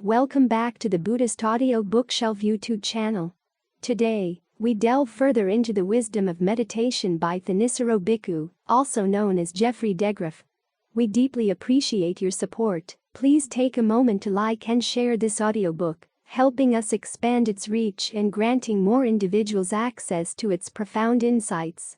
Welcome back to the Buddhist Audio Bookshelf YouTube channel. Today, we delve further into the wisdom of meditation by Thanissaro Bhikkhu, also known as Geoffrey DeGraff. We deeply appreciate your support. Please take a moment to like and share this audiobook, helping us expand its reach and granting more individuals access to its profound insights.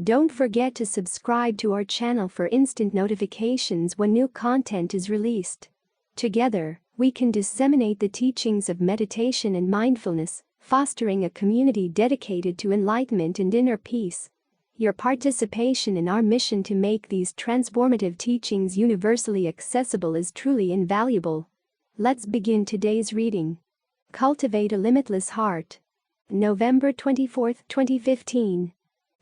Don't forget to subscribe to our channel for instant notifications when new content is released. Together, we can disseminate the teachings of meditation and mindfulness, fostering a community dedicated to enlightenment and inner peace. Your participation in our mission to make these transformative teachings universally accessible is truly invaluable. Let's begin today's reading. Cultivate a Limitless Heart. November 24, 2015.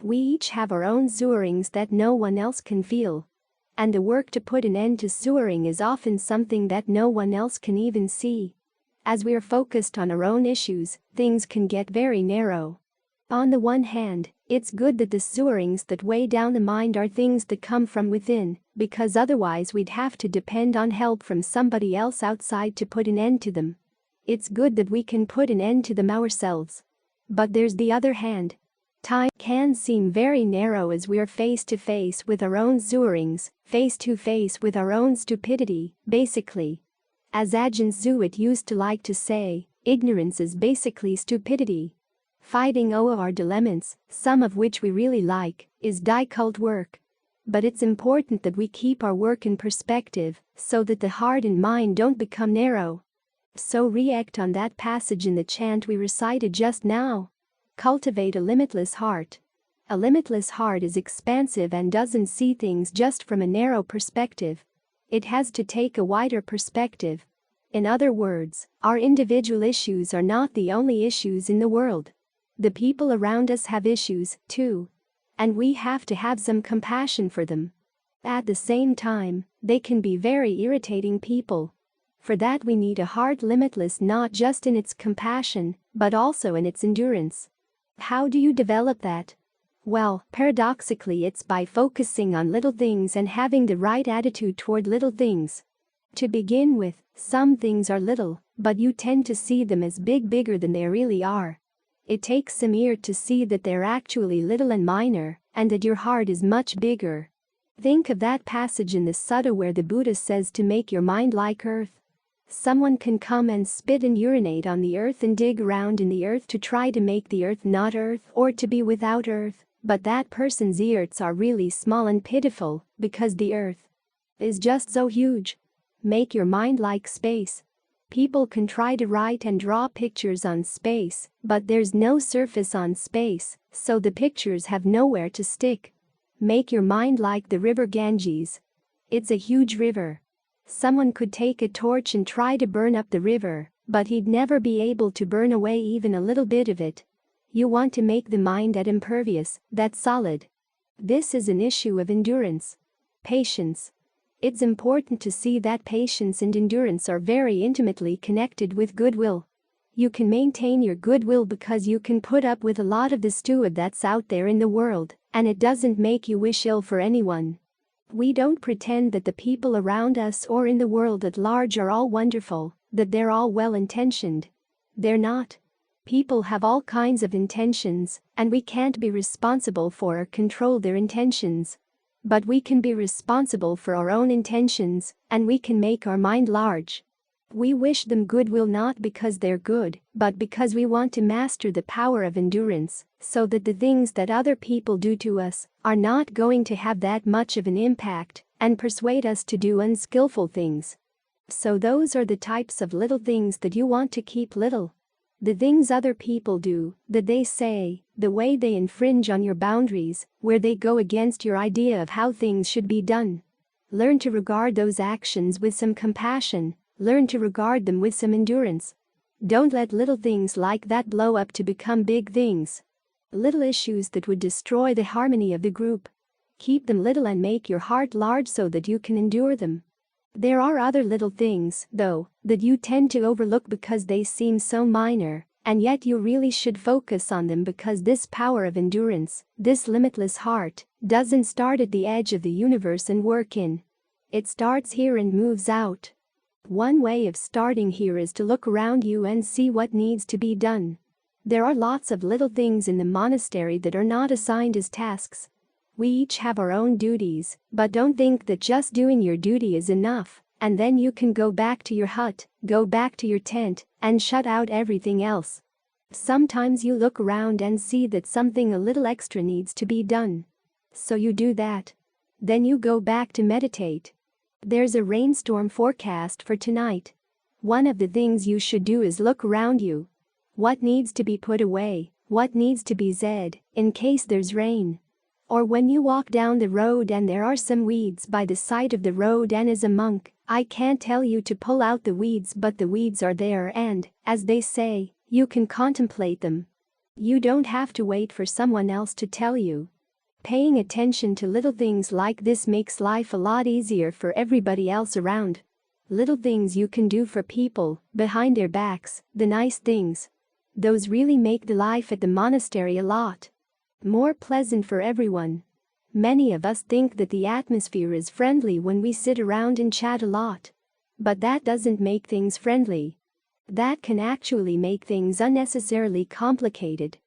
We each have our own suffering that no one else can feel. And the work to put an end to suffering is often something that no one else can even see. As we are focused on our own issues, things can get very narrow. On the one hand, it's good that the sufferings that weigh down the mind are things that come from within, because otherwise we'd have to depend on help from somebody else outside to put an end to them. It's good that we can put an end to them ourselves. But there's the other hand. Time can seem very narrow as we are face to face with our own sufferings, face to face with our own stupidity, basically. As Ajahn Suwat used to like to say, ignorance is basically stupidity. Fighting our dilemmas, some of which we really like, is difficult work. But it's important that we keep our work in perspective so that the heart and mind don't become narrow. So react on that passage in the chant we recited just now. Cultivate a limitless heart. A limitless heart is expansive and doesn't see things just from a narrow perspective. It has to take a wider perspective. In other words, our individual issues are not the only issues in the world. The people around us have issues, too. And we have to have some compassion for them. At the same time, they can be very irritating people. For that we need a heart limitless not just in its compassion, but also in its endurance. How do you develop that? Well, paradoxically it's by focusing on little things and having the right attitude toward little things. To begin with, some things are little, but you tend to see them as bigger than they really are. It takes some ear to see that they're actually little and minor, and that your heart is much bigger. Think of that passage in the Sutta where the Buddha says to make your mind like earth. Someone can come and spit and urinate on the earth and dig around in the earth to try to make the earth not earth or to be without earth, but that person's ears are really small and pitiful because the earth is just so huge. Make your mind like space. People can try to write and draw pictures on space, but there's no surface on space, so the pictures have nowhere to stick. Make your mind like the river Ganges. It's a huge river. Someone could take a torch and try to burn up the river, but he'd never be able to burn away even a little bit of it. You want to make the mind that impervious, that solid. This is an issue of endurance. Patience. It's important to see that patience and endurance are very intimately connected with goodwill. You can maintain your goodwill because you can put up with a lot of the stew that's out there in the world, and it doesn't make you wish ill for anyone. We don't pretend that the people around us or in the world at large are all wonderful, that they're all well-intentioned. They're not. People have all kinds of intentions, and we can't be responsible for or control their intentions. But we can be responsible for our own intentions, and we can make our mind large. We wish them goodwill not because they're good, but because we want to master the power of endurance, so that the things that other people do to us are not going to have that much of an impact and persuade us to do unskillful things. So those are the types of little things that you want to keep little. The things other people do, that they say, the way they infringe on your boundaries, where they go against your idea of how things should be done. Learn to regard those actions with some compassion. Learn to regard them with some endurance. Don't let little things like that blow up to become big things. Little issues that would destroy the harmony of the group. Keep them little and make your heart large so that you can endure them. There are other little things, though, that you tend to overlook because they seem so minor, and yet you really should focus on them because this power of endurance, this limitless heart, doesn't start at the edge of the universe and work in. It starts here and moves out. One way of starting here is to look around you and see what needs to be done. There are lots of little things in the monastery that are not assigned as tasks. We each have our own duties, but don't think that just doing your duty is enough, and then you can go back to your hut, go back to your tent, and shut out everything else. Sometimes you look around and see that something a little extra needs to be done. So you do that. Then you go back to meditate. There's a rainstorm forecast for tonight. One of the things you should do is look around you. What needs to be put away, what needs to be said, in case there's rain. Or when you walk down the road and there are some weeds by the side of the road, and as a monk, I can't tell you to pull out the weeds, but the weeds are there and, as they say, you can contemplate them. You don't have to wait for someone else to tell you. Paying attention to little things like this makes life a lot easier for everybody else around. Little things you can do for people, behind their backs, the nice things. Those really make the life at the monastery a lot more pleasant for everyone. Many of us think that the atmosphere is friendly when we sit around and chat a lot. But that doesn't make things friendly. That can actually make things unnecessarily complicated.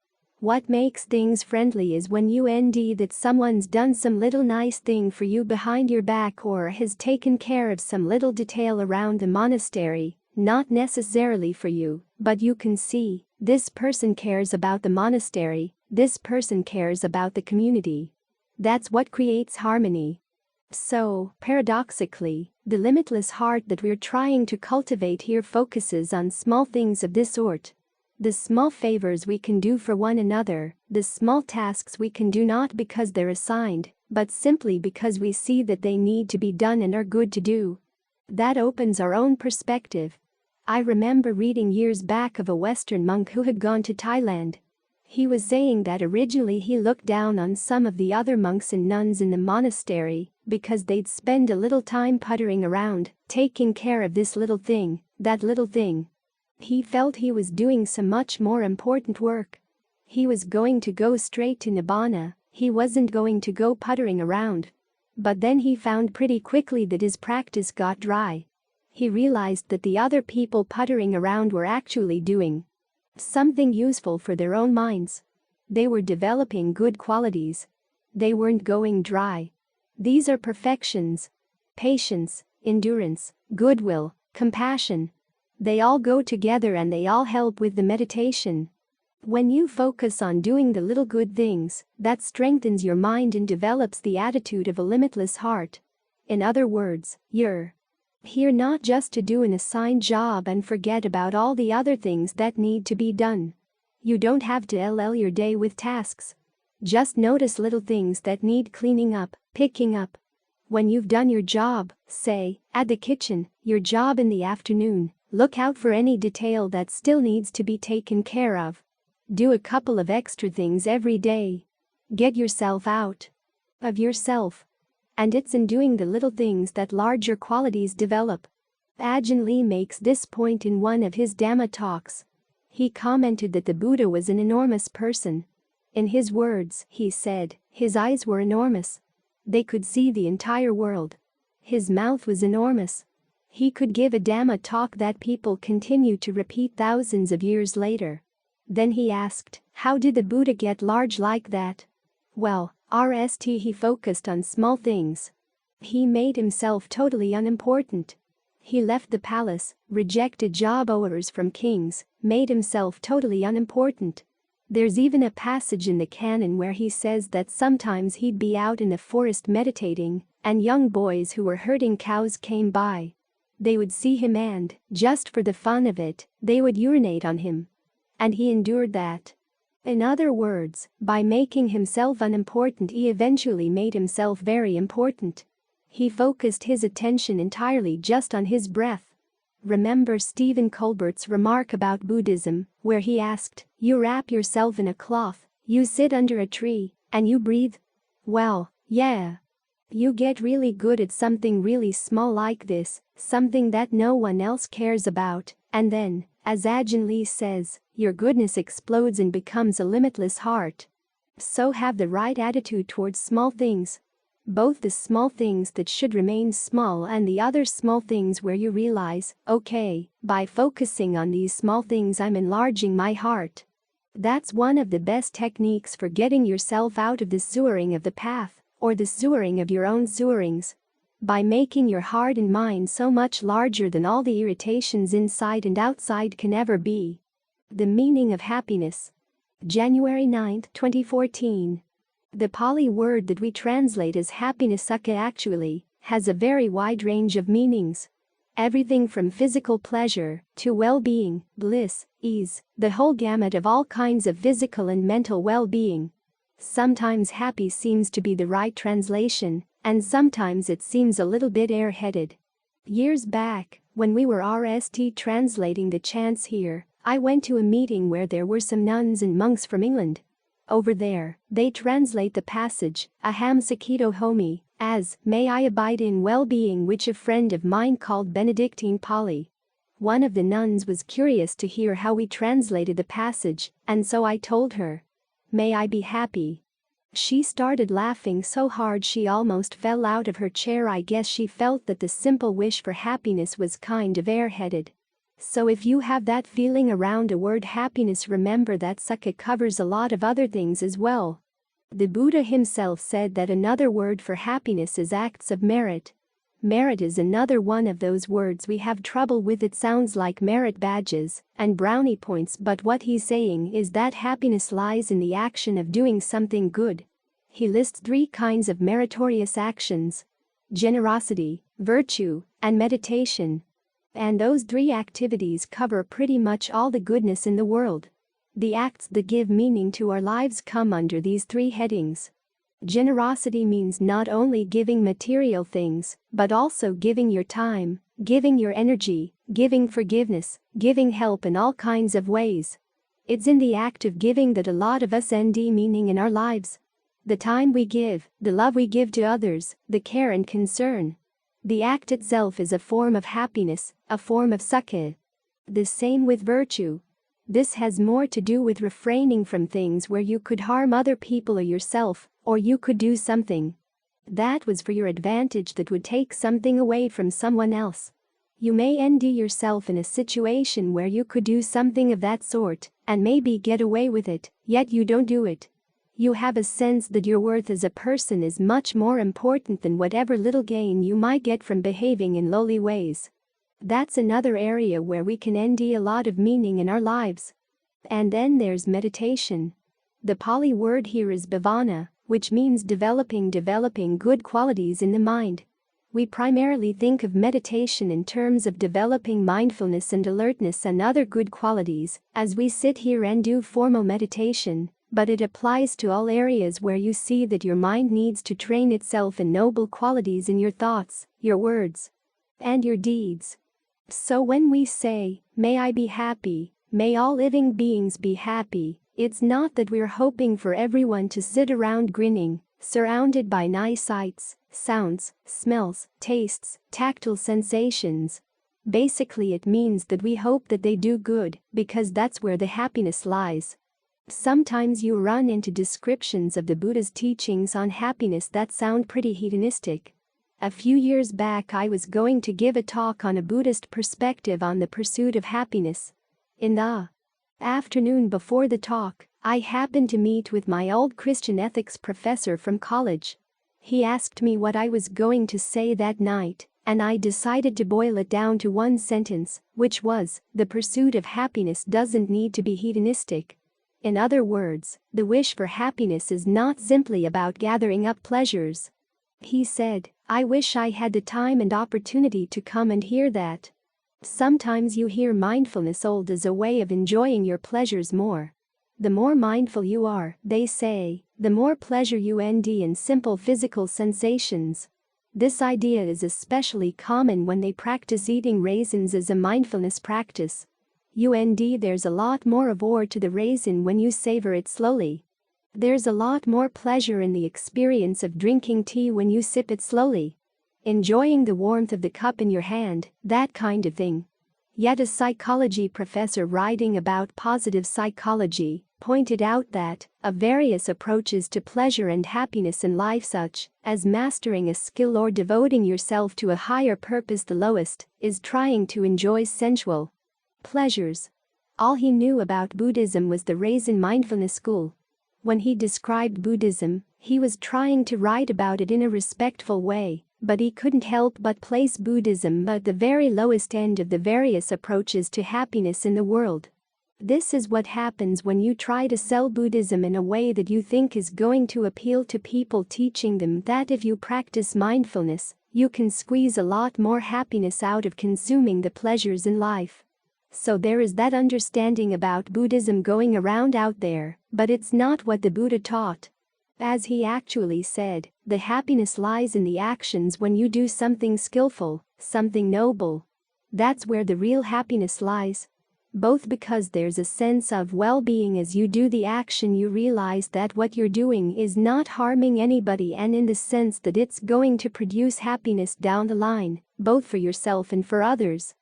What makes things friendly is when you see that someone's done some little nice thing for you behind your back or has taken care of some little detail around the monastery, not necessarily for you, but you can see, this person cares about the monastery, this person cares about the community. That's what creates harmony. So, paradoxically, the limitless heart that we're trying to cultivate here focuses on small things of this sort. The small favors we can do for one another, the small tasks we can do not because they're assigned, but simply because we see that they need to be done and are good to do. That opens our own perspective. I remember reading years back of a Western monk who had gone to Thailand. He was saying that originally he looked down on some of the other monks and nuns in the monastery because they'd spend a little time puttering around, taking care of this little thing, that little thing. He felt he was doing some much more important work. He was going to go straight to Nibbana, he wasn't going to go puttering around. But then he found pretty quickly that his practice got dry. He realized that the other people puttering around were actually doing something useful for their own minds. They were developing good qualities. They weren't going dry. These are perfections. Patience, endurance, goodwill, compassion. They all go together and they all help with the meditation. When you focus on doing the little good things, that strengthens your mind and develops the attitude of a limitless heart. In other words, you're here not just to do an assigned job and forget about all the other things that need to be done. You don't have to LL your day with tasks. Just notice little things that need cleaning up, picking up. When you've done your job, say, at the kitchen, your job in the afternoon, look out for any detail that still needs to be taken care of. Do a couple of extra things every day. Get yourself out of yourself. And it's in doing the little things that larger qualities develop. Ajahn Lee makes this point in one of his Dhamma talks. He commented that the Buddha was an enormous person. In his words, he said, his eyes were enormous. They could see the entire world. His mouth was enormous. He could give a Dhamma talk that people continue to repeat thousands of years later. Then he asked, how did the Buddha get large like that? Well, he focused on small things. He made himself totally unimportant. He left the palace, rejected job offers from kings, made himself totally unimportant. There's even a passage in the canon where he says that sometimes he'd be out in the forest meditating, and young boys who were herding cows came by. They would see him and, just for the fun of it, they would urinate on him. And he endured that. In other words, by making himself unimportant, he eventually made himself very important. He focused his attention entirely just on his breath. Remember Stephen Colbert's remark about Buddhism, where he asked, you wrap yourself in a cloth, you sit under a tree, and you breathe? Well, yeah. You get really good at something really small like this, something that no one else cares about, and then, as Ajahn Lee says, your goodness explodes and becomes a limitless heart. So have the right attitude towards small things. Both the small things that should remain small and the other small things where you realize, okay, by focusing on these small things I'm enlarging my heart. That's one of the best techniques for getting yourself out of the sewering of the path, or the sewering of your own sewerings. By making your heart and mind so much larger than all the irritations inside and outside can ever be. The meaning of happiness. January 9, 2014. The Pali word that we translate as happiness sukha actually has a very wide range of meanings. Everything from physical pleasure to well-being, bliss, ease, the whole gamut of all kinds of physical and mental well-being. Sometimes happy seems to be the right translation, and sometimes it seems a little bit airheaded. Years back, when we were RST translating the chants here, I went to a meeting where there were some nuns and monks from England. Over there, they translate the passage, Aham Sakito Homi, as, may I abide in well-being, which a friend of mine called Benedictine Pali. One of the nuns was curious to hear how we translated the passage, and so I told her, may I be happy. She started laughing so hard she almost fell out of her chair. I guess she felt that the simple wish for happiness was kind of airheaded. So if you have that feeling around a word happiness, remember that sukha covers a lot of other things as well. The Buddha himself said that another word for happiness is acts of merit. Merit is another one of those words we have trouble with. It sounds like merit badges and brownie points, but what he's saying is that happiness lies in the action of doing something good. He lists 3 kinds of meritorious actions: generosity, virtue, and meditation. And those 3 activities cover pretty much all the goodness in the world. The acts that give meaning to our lives come under these 3 headings. Generosity means not only giving material things, but also giving your time, giving your energy, giving forgiveness, giving help in all kinds of ways. It's in the act of giving that a lot of us end meaning in our lives. The time we give, the love we give to others, the care and concern. The act itself is a form of happiness, a form of sukha. The same with virtue. This has more to do with refraining from things where you could harm other people or yourself, or you could do something that was for your advantage that would take something away from someone else. You may end yourself in a situation where you could do something of that sort and maybe get away with it, yet you don't do it. You have a sense that your worth as a person is much more important than whatever little gain you might get from behaving in lowly ways. That's another area where we can end a lot of meaning in our lives. And then there's meditation. The Pali word here is bhavana, which means developing good qualities in the mind. We primarily think of meditation in terms of developing mindfulness and alertness and other good qualities as we sit here and do formal meditation. But it applies to all areas where you see that your mind needs to train itself in noble qualities in your thoughts, your words, and your deeds. So when we say, may I be happy, may all living beings be happy, it's not that we're hoping for everyone to sit around grinning, surrounded by nice sights, sounds, smells, tastes, tactile sensations. Basically, it means that we hope that they do good, because that's where the happiness lies. Sometimes you run into descriptions of the Buddha's teachings on happiness that sound pretty hedonistic. A few years back I was going to give a talk on a Buddhist perspective on the pursuit of happiness. In the afternoon before the talk, I happened to meet with my old Christian ethics professor from college. He asked me what I was going to say that night, and I decided to boil it down to one sentence, which was, the pursuit of happiness doesn't need to be hedonistic. In other words, the wish for happiness is not simply about gathering up pleasures. He said, I wish I had the time and opportunity to come and hear that. Sometimes you hear mindfulness old as a way of enjoying your pleasures more. The more mindful you are, they say, the more pleasure you end in simple physical sensations. This idea is especially common when they practice eating raisins as a mindfulness practice. There's a lot more of ore to the raisin when you savor it slowly. There's a lot more pleasure in the experience of drinking tea when you sip it slowly. Enjoying the warmth of the cup in your hand, that kind of thing. Yet a psychology professor writing about positive psychology pointed out that of various approaches to pleasure and happiness in life, such as mastering a skill or devoting yourself to a higher purpose, the lowest is trying to enjoy sensual pleasures. All he knew about Buddhism was the Raisin mindfulness school. When he described Buddhism, he was trying to write about it in a respectful way, but he couldn't help but place Buddhism at the very lowest end of the various approaches to happiness in the world. This is what happens when you try to sell Buddhism in a way that you think is going to appeal to people, teaching them that if you practice mindfulness, you can squeeze a lot more happiness out of consuming the pleasures in life. So there is that understanding about Buddhism going around out there, but it's not what the Buddha taught. As he actually said, the happiness lies in the actions when you do something skillful, something noble. That's where the real happiness lies. Both because there's a sense of well-being as you do the action, you realize that what you're doing is not harming anybody, and in the sense that it's going to produce happiness down the line, both for yourself and for others.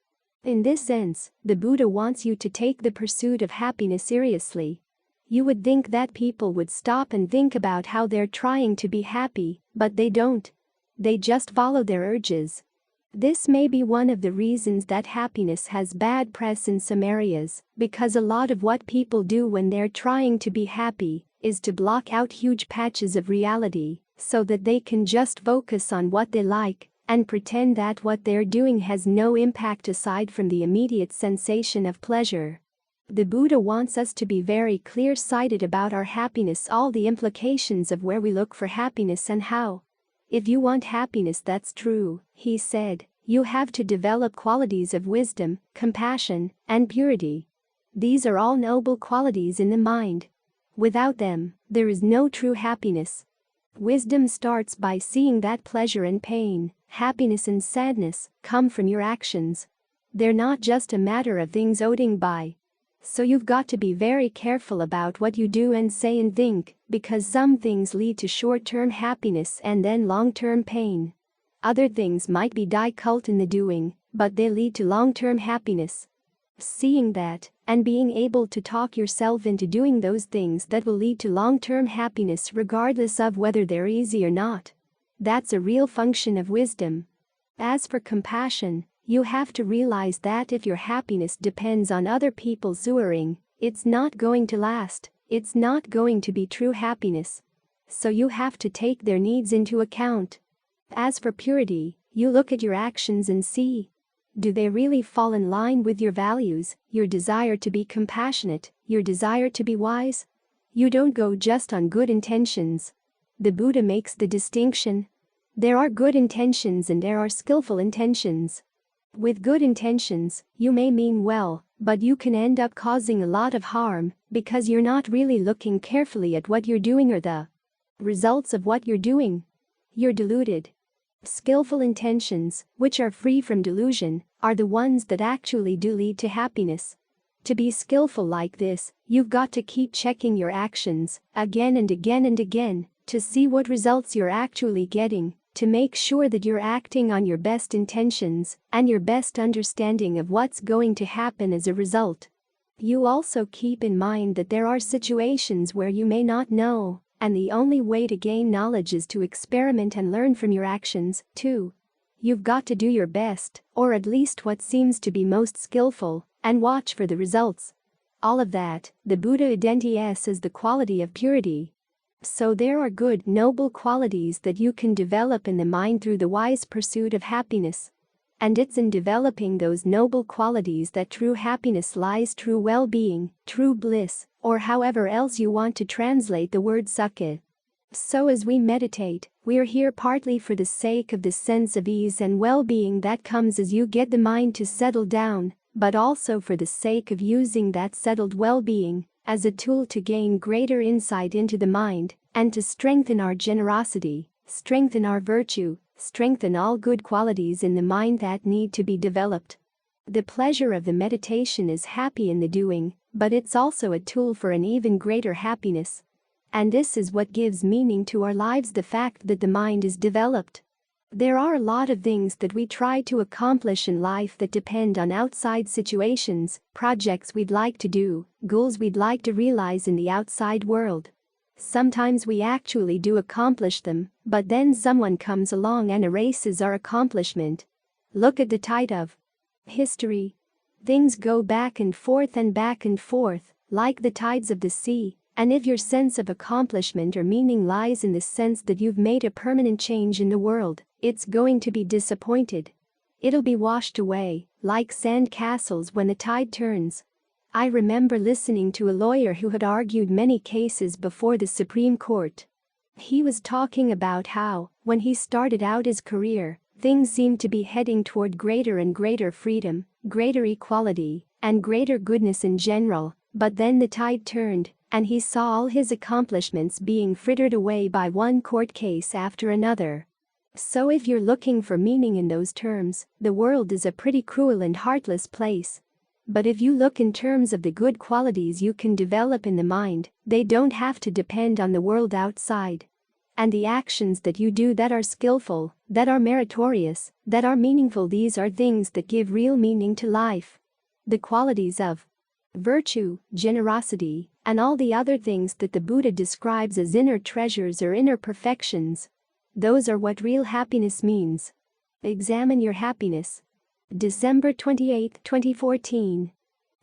In this sense, the Buddha wants you to take the pursuit of happiness seriously. You would think that people would stop and think about how they're trying to be happy, but they don't. They just follow their urges. This may be one of the reasons that happiness has bad press in some areas, because a lot of what people do when they're trying to be happy is to block out huge patches of reality so that they can just focus on what they like and pretend that what they're doing has no impact aside from the immediate sensation of pleasure. The Buddha wants us to be very clear-sighted about our happiness, all the implications of where we look for happiness and how. If you want happiness that's true, he said, you have to develop qualities of wisdom, compassion, and purity. These are all noble qualities in the mind. Without them, there is no true happiness. Wisdom starts by seeing that pleasure and pain, happiness and sadness, come from your actions. They're not just a matter of things floating by. So you've got to be very careful about what you do and say and think, because some things lead to short-term happiness and then long-term pain. Other things might be difficult in the doing, but they lead to long-term happiness. Seeing that, and being able to talk yourself into doing those things that will lead to long-term happiness regardless of whether they're easy or not. That's a real function of wisdom. As for compassion, you have to realize that if your happiness depends on other people's suffering, it's not going to last, it's not going to be true happiness. So you have to take their needs into account. As for purity, you look at your actions and see. Do they really fall in line with your values, your desire to be compassionate, your desire to be wise? You don't go just on good intentions. The Buddha makes the distinction. There are good intentions and there are skillful intentions. With good intentions, you may mean well, but you can end up causing a lot of harm because you're not really looking carefully at what you're doing or the results of what you're doing. You're deluded. Skillful intentions, which are free from delusion, are the ones that actually do lead to happiness. To be skillful like this, you've got to keep checking your actions again and again and again to see what results you're actually getting, to make sure that you're acting on your best intentions and your best understanding of what's going to happen as a result. You also keep in mind that there are situations where you may not know, and the only way to gain knowledge is to experiment and learn from your actions, too. You've got to do your best, or at least what seems to be most skillful, and watch for the results. All of that, the Buddha identifies as the quality of purity. So there are good, noble qualities that you can develop in the mind through the wise pursuit of happiness. And it's in developing those noble qualities that true happiness lies, true well-being, true bliss, or however else you want to translate the word sukha. So as we meditate, we're here partly for the sake of the sense of ease and well-being that comes as you get the mind to settle down, but also for the sake of using that settled well-being as a tool to gain greater insight into the mind and to strengthen our generosity, strengthen our virtue, strengthen all good qualities in the mind that need to be developed. The pleasure of the meditation is happy in the doing, but it's also a tool for an even greater happiness. And this is what gives meaning to our lives, the fact that the mind is developed. There are a lot of things that we try to accomplish in life that depend on outside situations, projects we'd like to do, goals we'd like to realize in the outside world. Sometimes we actually do accomplish them, but then someone comes along and erases our accomplishment. Look at the tide of history. Things go back and forth, like the tides of the sea, and if your sense of accomplishment or meaning lies in the sense that you've made a permanent change in the world, it's going to be disappointed. It'll be washed away, like sand castles when the tide turns. I remember listening to a lawyer who had argued many cases before the Supreme Court. He was talking about how, when he started out his career, things seemed to be heading toward greater and greater freedom, greater equality, and greater goodness in general, but then the tide turned, and he saw all his accomplishments being frittered away by one court case after another. So if you're looking for meaning in those terms, the world is a pretty cruel and heartless place. But if you look in terms of the good qualities you can develop in the mind, they don't have to depend on the world outside. And the actions that you do that are skillful, that are meritorious, that are meaningful, these are things that give real meaning to life. The qualities of virtue, generosity, and all the other things that the Buddha describes as inner treasures or inner perfections. Those are what real happiness means. Examine your happiness. December 28, 2014.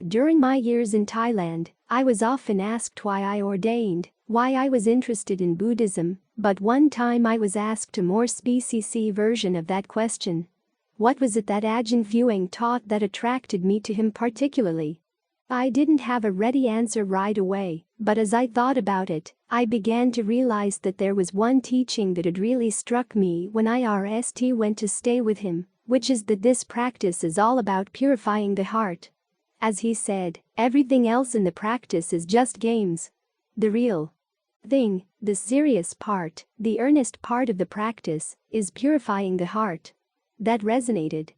During my years in Thailand, I was often asked why I ordained, why I was interested in Buddhism, but one time I was asked a more specific version of that question. What was it that Ajahn Fuang taught that attracted me to him particularly? I didn't have a ready answer right away, but as I thought about it, I began to realize that there was one teaching that had really struck me when I went to stay with him, which is that this practice is all about purifying the heart. As he said, everything else in the practice is just games. The real thing, the serious part, the earnest part of the practice, is purifying the heart. That resonated.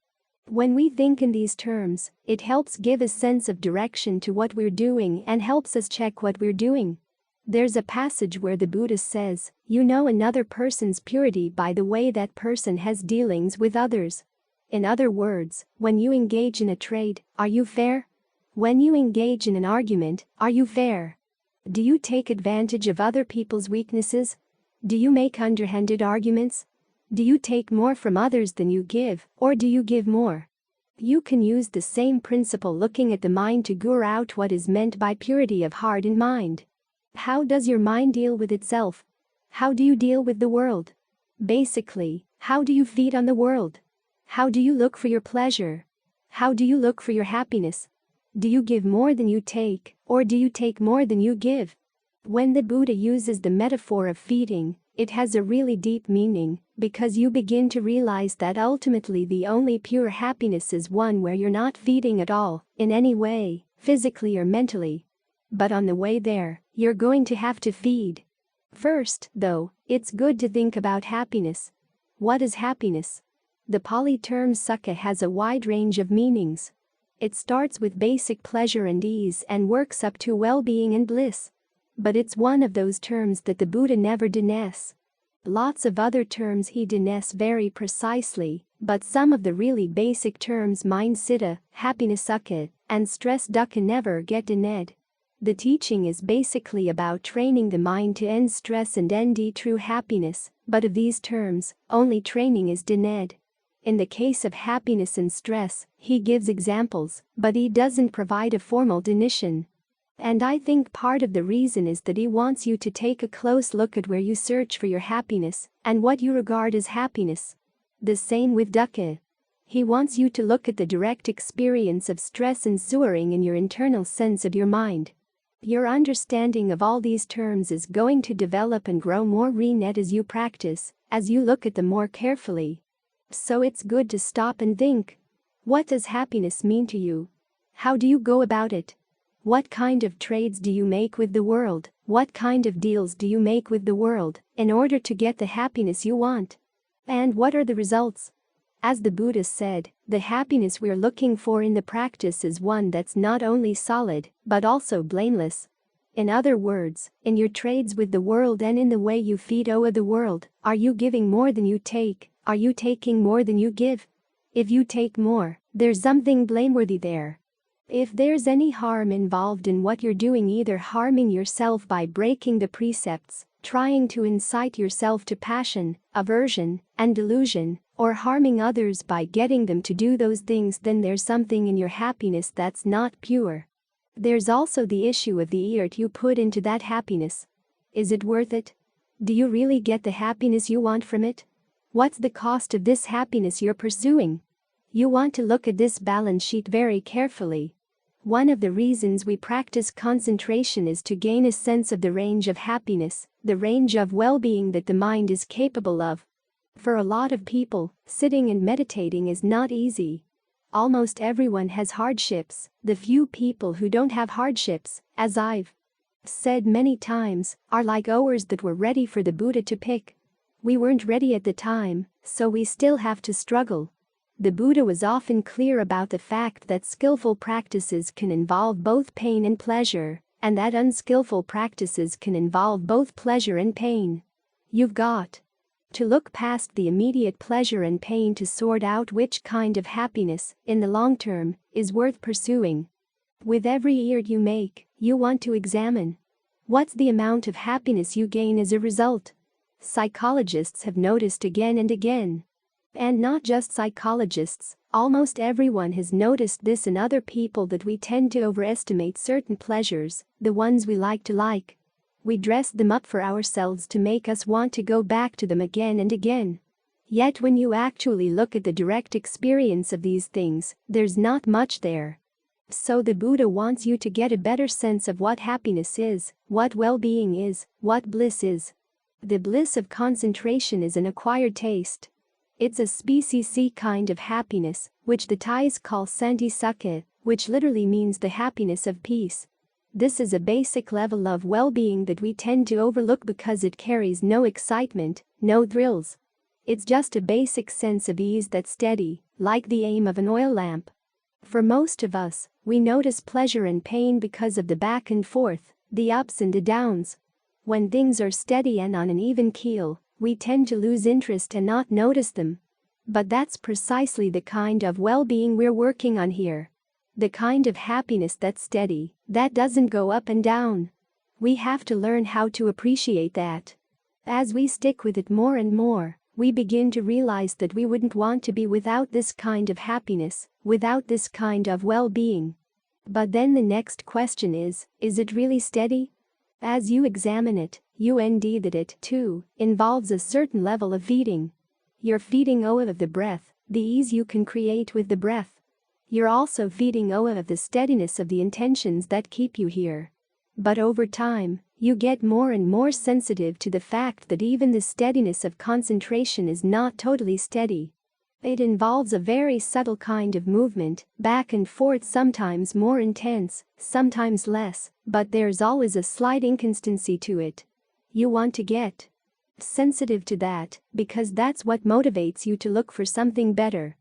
When we think in these terms, it helps give a sense of direction to what we're doing and helps us check what we're doing. There's a passage where the Buddha says, you know another person's purity by the way that person has dealings with others. In other words, when you engage in a trade, are you fair? When you engage in an argument, are you fair? Do you take advantage of other people's weaknesses? Do you make underhanded arguments? Do you take more from others than you give, or do you give more? You can use the same principle looking at the mind to glean out what is meant by purity of heart and mind. How does your mind deal with itself? How do you deal with the world? Basically, how do you feed on the world? How do you look for your pleasure? How do you look for your happiness? Do you give more than you take, or do you take more than you give? When the Buddha uses the metaphor of feeding, it has a really deep meaning, because you begin to realize that ultimately the only pure happiness is one where you're not feeding at all, in any way, physically or mentally. But on the way there, you're going to have to feed. First, though, it's good to think about happiness. What is happiness? The Pali term sukha has a wide range of meanings. It starts with basic pleasure and ease and works up to well-being and bliss. But it's one of those terms that the Buddha never denies. Lots of other terms he denies very precisely, but some of the really basic terms mind citta, happiness sukha, and stress dukkha never get denied. The teaching is basically about training the mind to end stress and end true happiness, but of these terms, only training is denied. In the case of happiness and stress, he gives examples, but he doesn't provide a formal definition. And I think part of the reason is that he wants you to take a close look at where you search for your happiness and what you regard as happiness. The same with dukkha. He wants you to look at the direct experience of stress ensuing in your internal sense of your mind. Your understanding of all these terms is going to develop and grow more renewed as you practice, as you look at them more carefully. So it's good to stop and think. What does happiness mean to you? How do you go about it? What kind of trades do you make with the world? What kind of deals do you make with the world in order to get the happiness you want? And what are the results? As the Buddha said, the happiness we're looking for in the practice is one that's not only solid, but also blameless. In other words, in your trades with the world and in the way you feed the world, are you giving more than you take? Are you taking more than you give? If you take more, there's something blameworthy there. If there's any harm involved in what you're doing, either harming yourself by breaking the precepts, trying to incite yourself to passion, aversion, and delusion, or harming others by getting them to do those things, then there's something in your happiness that's not pure. There's also the issue of the effort you put into that happiness. Is it worth it? Do you really get the happiness you want from it? What's the cost of this happiness you're pursuing? You want to look at this balance sheet very carefully. One of the reasons we practice concentration is to gain a sense of the range of happiness, the range of well-being that the mind is capable of. For a lot of people, sitting and meditating is not easy. Almost everyone has hardships. The few people who don't have hardships, as I've said many times, are like owers that were ready for the Buddha to pick. We weren't ready at the time, so we still have to struggle. The Buddha was often clear about the fact that skillful practices can involve both pain and pleasure, and that unskillful practices can involve both pleasure and pain. You've got to look past the immediate pleasure and pain to sort out which kind of happiness, in the long term, is worth pursuing. With every effort you make, you want to examine what's the amount of happiness you gain as a result. Psychologists have noticed again and again. And not just psychologists, almost everyone has noticed this in other people, that we tend to overestimate certain pleasures, the ones we like to like. We dress them up for ourselves to make us want to go back to them again and again. Yet when you actually look at the direct experience of these things, there's not much there. So the Buddha wants you to get a better sense of what happiness is, what well-being is, what bliss is. The bliss of concentration is an acquired taste. It's a species kind of happiness, which the Thais call Santi Sukha, which literally means the happiness of peace. This is a basic level of well-being that we tend to overlook because it carries no excitement, no thrills. It's just a basic sense of ease that's steady, like the aim of an oil lamp. For most of us, we notice pleasure and pain because of the back and forth, the ups and the downs. When things are steady and on an even keel, we tend to lose interest and not notice them. But that's precisely the kind of well-being we're working on here. The kind of happiness that's steady, that doesn't go up and down. We have to learn how to appreciate that. As we stick with it more and more, we begin to realize that we wouldn't want to be without this kind of happiness, without this kind of well-being. But then the next question is it really steady? As you examine it, you indeed that it, too, involves a certain level of feeding. You're feeding of the breath, the ease you can create with the breath. You're also feeding of the steadiness of the intentions that keep you here. But over time, you get more and more sensitive to the fact that even the steadiness of concentration is not totally steady. It involves a very subtle kind of movement, back and forth, sometimes more intense, sometimes less, but there's always a slight inconsistency to it. You want to get sensitive to that, because that's what motivates you to look for something better.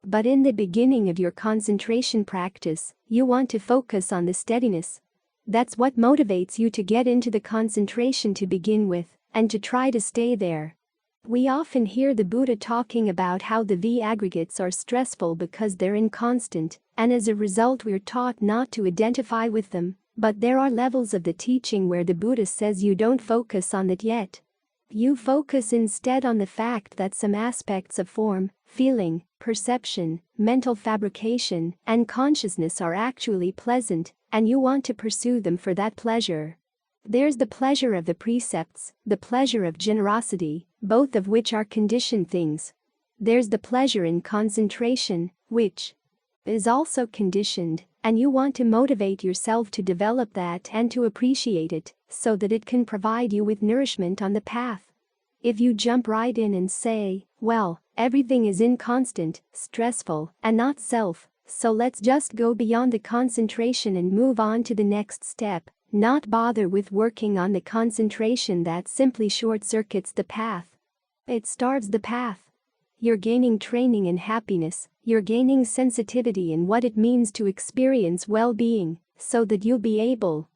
But in the beginning of your concentration practice, you want to focus on the steadiness. That's what motivates you to get into the concentration to begin with, and to try to stay there. We often hear the Buddha talking about how the V aggregates are stressful because they're inconstant, and as a result we're taught not to identify with them, but there are levels of the teaching where the Buddha says you don't focus on that yet. You focus instead on the fact that some aspects of form, feeling, perception, mental fabrication, and consciousness are actually pleasant, and you want to pursue them for that pleasure. There's the pleasure of the precepts, the pleasure of generosity, both of which are conditioned things. There's the pleasure in concentration, which is also conditioned, and you want to motivate yourself to develop that and to appreciate it, so that it can provide you with nourishment on the path. If you jump right in and say, well, everything is inconstant, stressful, and not self, so let's just go beyond the concentration and move on to the next step, not bother with working on the concentration, that simply short-circuits the path. It starves the path. You're gaining training in happiness, you're gaining sensitivity in what it means to experience well-being, so that you'll be able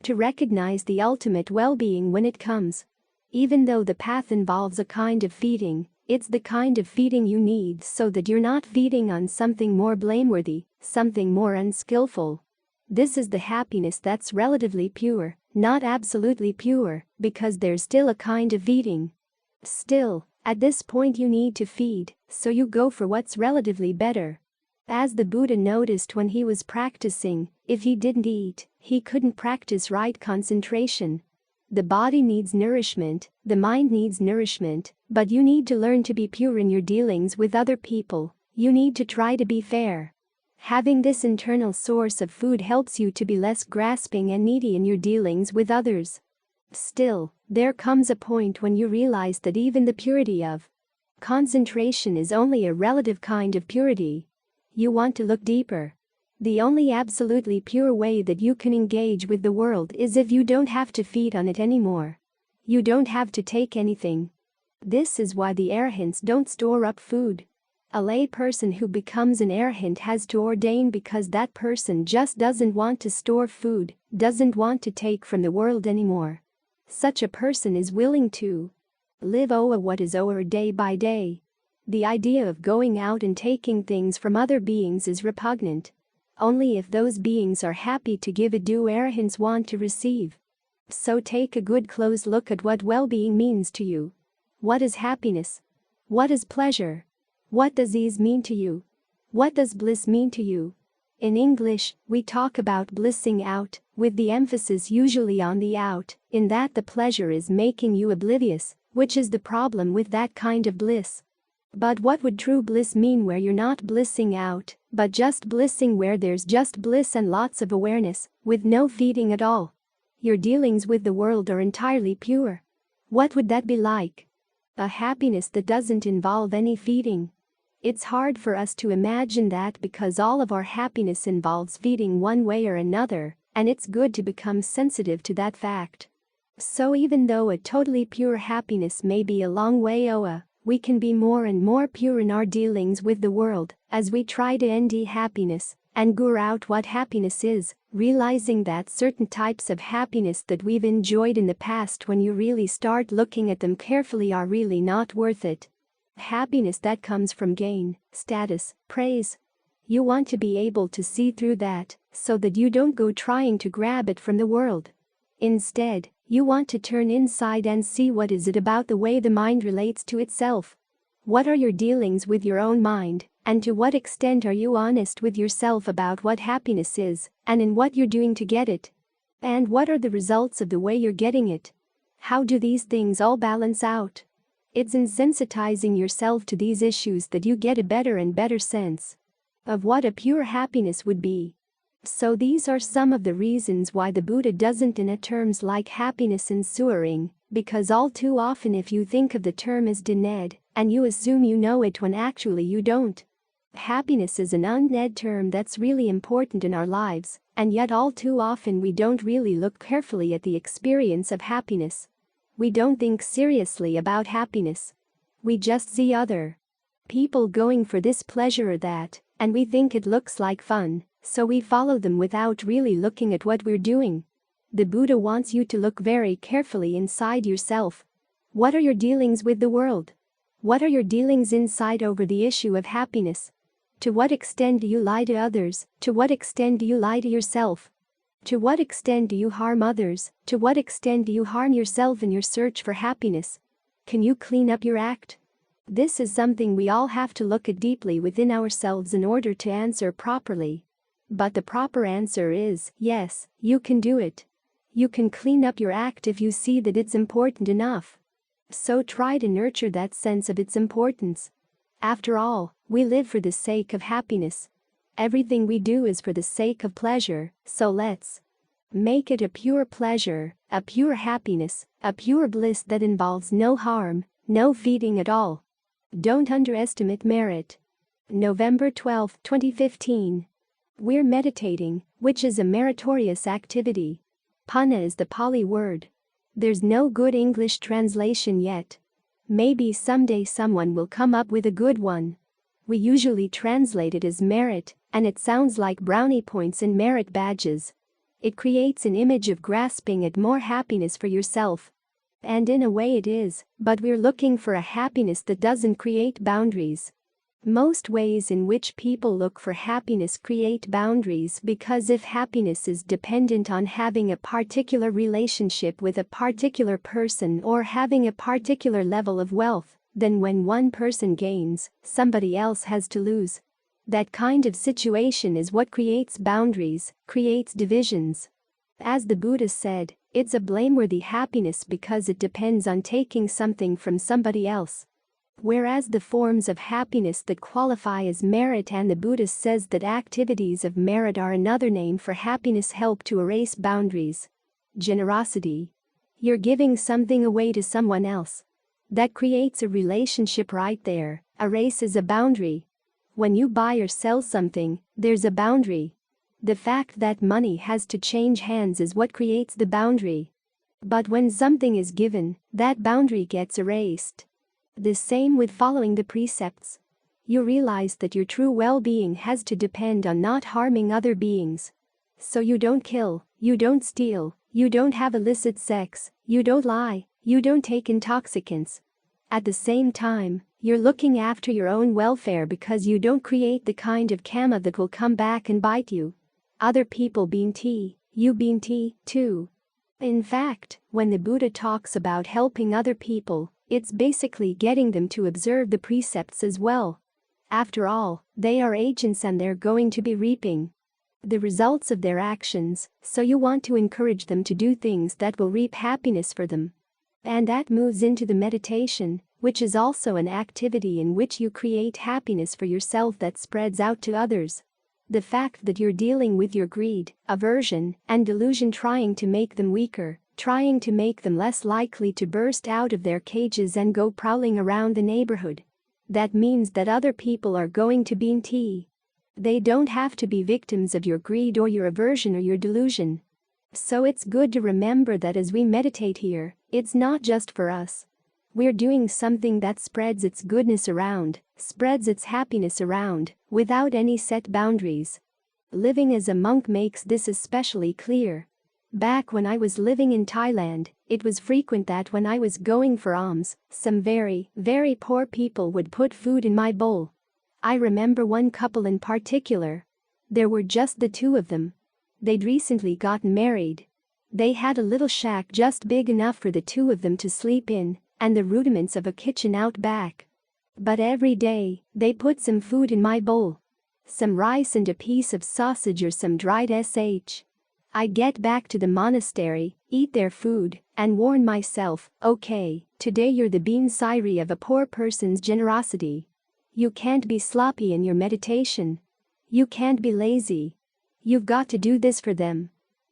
to recognize the ultimate well-being when it comes. Even though the path involves a kind of feeding, It's the kind of feeding you need so that you're not feeding on something more blameworthy, something more unskillful. This is the happiness that's relatively pure, not absolutely pure, because there's still a kind of eating. Still, at this point you need to feed, so you go for what's relatively better. As the Buddha noticed when he was practicing, if he didn't eat, he couldn't practice right concentration. The body needs nourishment, the mind needs nourishment, but you need to learn to be pure in your dealings with other people. You need to try to be fair. Having this internal source of food helps you to be less grasping and needy in your dealings with others. Still, there comes a point when you realize that even the purity of concentration is only a relative kind of purity. You want to look deeper. The only absolutely pure way that you can engage with the world is if you don't have to feed on it anymore. You don't have to take anything. This is why the arahants don't store up food. A lay person who becomes an arahant has to ordain because that person just doesn't want to store food, doesn't want to take from the world anymore. Such a person is willing to live what is day by day. The idea of going out and taking things from other beings is repugnant. Only if those beings are happy to give it do arahants want to receive. So take a good close look at what well-being means to you. What is happiness? What is pleasure? What does ease mean to you? What does bliss mean to you? In English, we talk about blissing out, with the emphasis usually on the out, in that the pleasure is making you oblivious, which is the problem with that kind of bliss. But what would true bliss mean where you're not blissing out, but just blissing where there's just bliss and lots of awareness, with no feeding at all? Your dealings with the world are entirely pure. What would that be like? A happiness that doesn't involve any feeding. It's hard for us to imagine that because all of our happiness involves feeding one way or another, and it's good to become sensitive to that fact. So even though a totally pure happiness may be a long way away, we can be more and more pure in our dealings with the world as we try to end happiness and gure out what happiness is, realizing that certain types of happiness that we've enjoyed in the past, when you really start looking at them carefully, are really not worth it. Happiness that comes from gain, status, praise. You want to be able to see through that so that you don't go trying to grab it from the world. Instead, you want to turn inside and see what is it about the way the mind relates to itself. What are your dealings with your own mind, and to what extent are you honest with yourself about what happiness is, and in what you're doing to get it? And what are the results of the way you're getting it? How do these things all balance out? It's in sensitizing yourself to these issues that you get a better and better sense of what a pure happiness would be. So these are some of the reasons why the Buddha doesn't in terms like happiness and suffering, because all too often if you think of the term as dened, and you assume you know it when actually you don't. Happiness is an unknown term that's really important in our lives, and yet all too often we don't really look carefully at the experience of happiness. We don't think seriously about happiness. We just see other people going for this pleasure or that, and we think it looks like fun, so we follow them without really looking at what we're doing. The Buddha wants you to look very carefully inside yourself. What are your dealings with the world? What are your dealings inside over the issue of happiness? To what extent do you lie to others? To what extent do you lie to yourself? To what extent do you harm others? To what extent do you harm yourself in your search for happiness? Can you clean up your act? This is something we all have to look at deeply within ourselves in order to answer properly. But the proper answer is, yes, you can do it. You can clean up your act if you see that it's important enough. So try to nurture that sense of its importance. After all, we live for the sake of happiness. Everything we do is for the sake of pleasure, so let's make it a pure pleasure, a pure happiness, a pure bliss that involves no harm, no feeding at all. Don't underestimate merit. November 12, 2015. We're meditating, which is a meritorious activity. Panna is the Pali word. There's no good English translation yet. Maybe someday someone will come up with a good one. We usually translate it as merit, and it sounds like brownie points and merit badges. It creates an image of grasping at more happiness for yourself. And in a way it is, but we're looking for a happiness that doesn't create boundaries. Most ways in which people look for happiness create boundaries because if happiness is dependent on having a particular relationship with a particular person or having a particular level of wealth, then when one person gains, somebody else has to lose. That kind of situation is what creates boundaries, creates divisions. As the Buddha said, it's a blameworthy happiness because it depends on taking something from somebody else. Whereas the forms of happiness that qualify as merit, and the Buddha says that activities of merit are another name for happiness, help to erase boundaries. Generosity. You're giving something away to someone else. That creates a relationship right there. Erases a boundary. When you buy or sell something, there's a boundary. The fact that money has to change hands is what creates the boundary. But when something is given, that boundary gets erased. The same with following the precepts. You realize that your true well-being has to depend on not harming other beings. So you don't kill, you don't steal, you don't have illicit sex, you don't lie, you don't take intoxicants. At the same time, you're looking after your own welfare because you don't create the kind of karma that will come back and bite you. Other people being tea, you being tea, too. In fact, when the Buddha talks about helping other people, it's basically getting them to observe the precepts as well. After all, they are agents and they're going to be reaping the results of their actions, so you want to encourage them to do things that will reap happiness for them. And that moves into the meditation, which is also an activity in which you create happiness for yourself that spreads out to others. The fact that you're dealing with your greed, aversion, and delusion, trying to make them weaker, trying to make them less likely to burst out of their cages and go prowling around the neighborhood. That means that other people are going to be in tea. They don't have to be victims of your greed or your aversion or your delusion. So it's good to remember that as we meditate here, it's not just for us. We're doing something that spreads its goodness around, spreads its happiness around, without any set boundaries. Living as a monk makes this especially clear. Back when I was living in Thailand, it was frequent that when I was going for alms, some very, very poor people would put food in my bowl. I remember one couple in particular. There were just the two of them. They'd recently gotten married. They had a little shack just big enough for the two of them to sleep in, and the rudiments of a kitchen out back. But every day, they put some food in my bowl. Some rice and a piece of sausage or some dried sh. I'd get back to the monastery, eat their food, and warn myself, okay, today you're the bean-siri of a poor person's generosity. You can't be sloppy in your meditation. You can't be lazy. You've got to do this for them.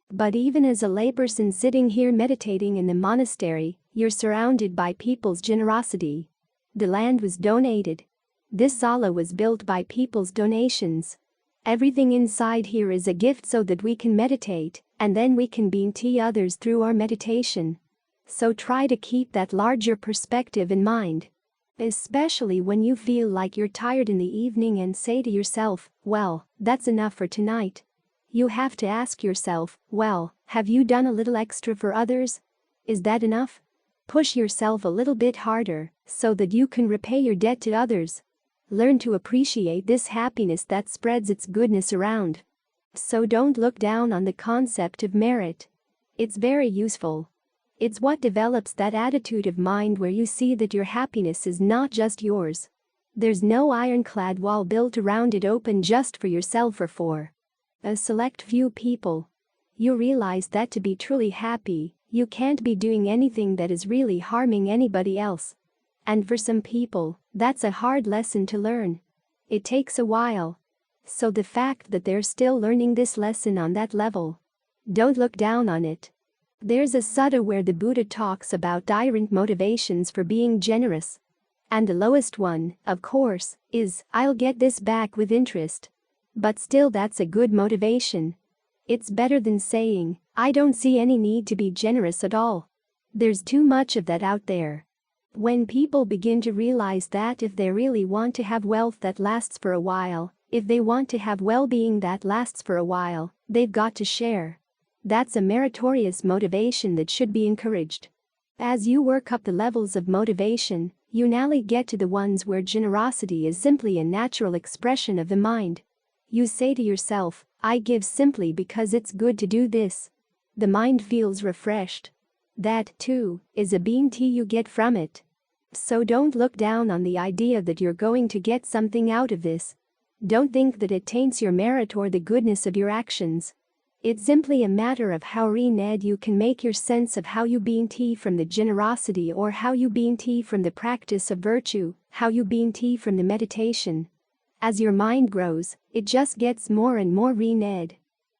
But even as a layperson sitting here meditating in the monastery, you're surrounded by people's generosity. The land was donated. This sala was built by people's donations. Everything inside here is a gift so that we can meditate, and then we can bean tea others through our meditation. So try to keep that larger perspective in mind. Especially when you feel like you're tired in the evening and say to yourself, well, that's enough for tonight. You have to ask yourself, well, have you done a little extra for others? Is that enough? Push yourself a little bit harder, so that you can repay your debt to others. Learn to appreciate this happiness that spreads its goodness around. So don't look down on the concept of merit. It's very useful. It's what develops that attitude of mind where you see that your happiness is not just yours. There's no ironclad wall built around it open just for yourself or for a select few people. You realize that to be truly happy, you can't be doing anything that is really harming anybody else. And for some people, that's a hard lesson to learn. It takes a while. So the fact that they're still learning this lesson on that level, don't look down on it. There's a sutta where the Buddha talks about different motivations for being generous. And the lowest one, of course, is, I'll get this back with interest. But still that's a good motivation. It's better than saying, I don't see any need to be generous at all. There's too much of that out there. When people begin to realize that if they really want to have wealth that lasts for a while, if they want to have well-being that lasts for a while, they've got to share. That's a meritorious motivation that should be encouraged. As you work up the levels of motivation, you now get to the ones where generosity is simply a natural expression of the mind. You say to yourself, I give simply because it's good to do this. The mind feels refreshed. That, too, is a bean tea you get from it. So don't look down on the idea that you're going to get something out of this. Don't think that it taints your merit or the goodness of your actions. It's simply a matter of how renewed you can make your sense of how you bean tea from the generosity or how you bean tea from the practice of virtue, how you bean tea from the meditation. As your mind grows, it just gets more and more renewed.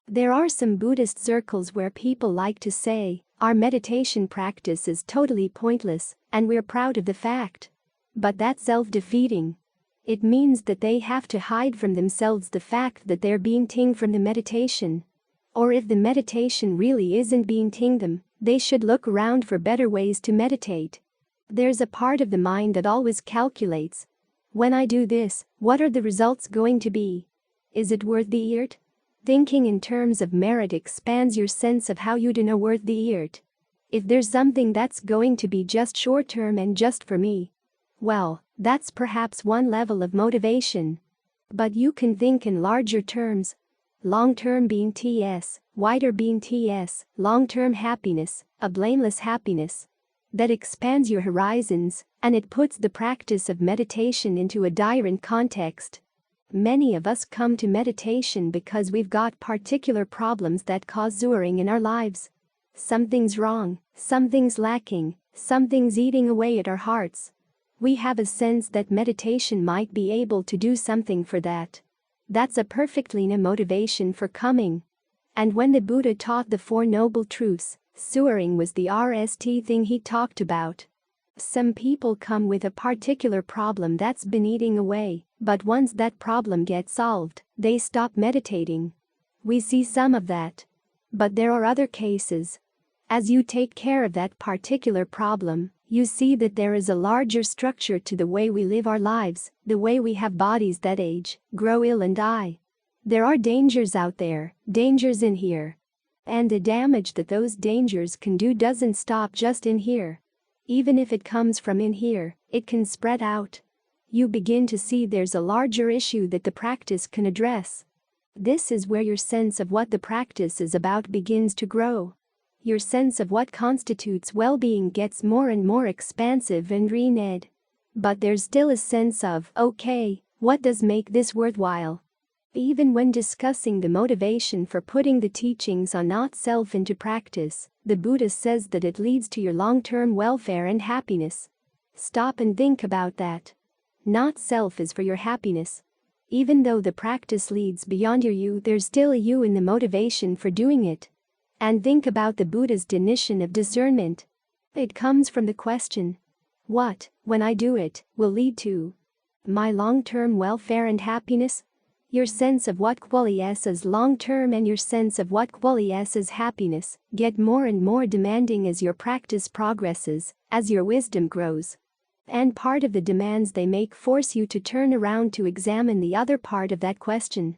There are some Buddhist circles where people like to say, our meditation practice is totally pointless, and we're proud of the fact. But that's self-defeating. It means that they have to hide from themselves the fact that they're bean teeing from the meditation. Or if the meditation really isn't bean teeing them, they should look around for better ways to meditate. There's a part of the mind that always calculates. When I do this, what are the results going to be? Is it worth the effort? Thinking in terms of merit expands your sense of how you do know worth the effort. If there's something that's going to be just short-term and just for me, well, that's perhaps one level of motivation. But you can think in larger terms. Long-term being TS, wider being TS, long-term happiness, a blameless happiness. That expands your horizons, and it puts the practice of meditation into a different context. Many of us come to meditation because we've got particular problems that cause suffering in our lives. Something's wrong, something's lacking, something's eating away at our hearts. We have a sense that meditation might be able to do something for that. That's a perfectly new motivation for coming. And when the Buddha taught the Four Noble Truths, suffering was the RST thing he talked about. Some people come with a particular problem that's been eating away, but once that problem gets solved, they stop meditating. We see some of that. But there are other cases. As you take care of that particular problem, you see that there is a larger structure to the way we live our lives, the way we have bodies that age, grow ill and die. There are dangers out there, dangers in here. And the damage that those dangers can do doesn't stop just in here. Even if it comes from in here, it can spread out. You begin to see there's a larger issue that the practice can address. This is where your sense of what the practice is about begins to grow. Your sense of what constitutes well-being gets more and more expansive and renewed. But there's still a sense of, okay, what does make this worthwhile? Even when discussing the motivation for putting the teachings on not-self into practice, the Buddha says that it leads to your long-term welfare and happiness. Stop and think about that. Not-self is for your happiness. Even though the practice leads beyond your you, there's still a you in the motivation for doing it. And think about the Buddha's definition of discernment. It comes from the question, what, when I do it, will lead to my long-term welfare and happiness? Your sense of what qualities as long-term and your sense of what qualities as happiness get more and more demanding as your practice progresses, as your wisdom grows. And part of the demands they make force you to turn around to examine the other part of that question.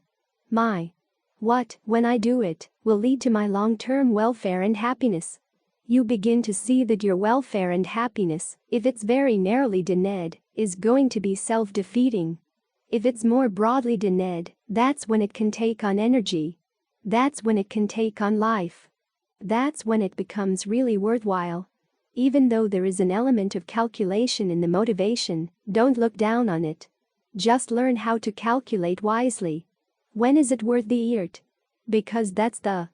What, when I do it, will lead to my long-term welfare and happiness? You begin to see that your welfare and happiness, if it's very narrowly defined, is going to be self-defeating. If it's more broadly defined, that's when it can take on energy. That's when it can take on life. That's when it becomes really worthwhile. Even though there is an element of calculation in the motivation, don't look down on it. Just learn how to calculate wisely. When is it worth the effort? Because that's the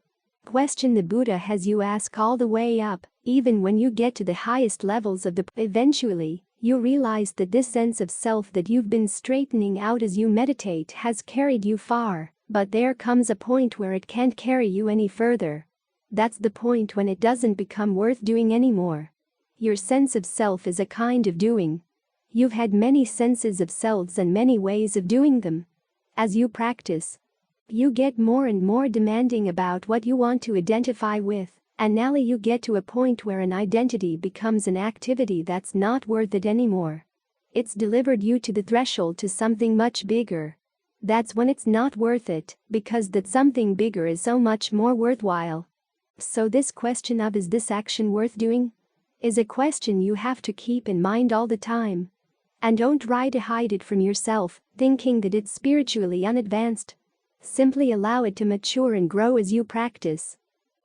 question the Buddha has you ask all the way up, even when you get to the highest levels of the eventually. You realize that this sense of self that you've been straightening out as you meditate has carried you far, but there comes a point where it can't carry you any further. That's the point when it doesn't become worth doing anymore. Your sense of self is a kind of doing. You've had many senses of selves and many ways of doing them. As you practice, you get more and more demanding about what you want to identify with. And now you get to a point where an identity becomes an activity that's not worth it anymore. It's delivered you to the threshold to something much bigger. That's when it's not worth it, because that something bigger is so much more worthwhile. So this question of is this action worth doing? is a question you have to keep in mind all the time. And don't try to hide it from yourself, thinking that it's spiritually unadvanced. Simply allow it to mature and grow as you practice.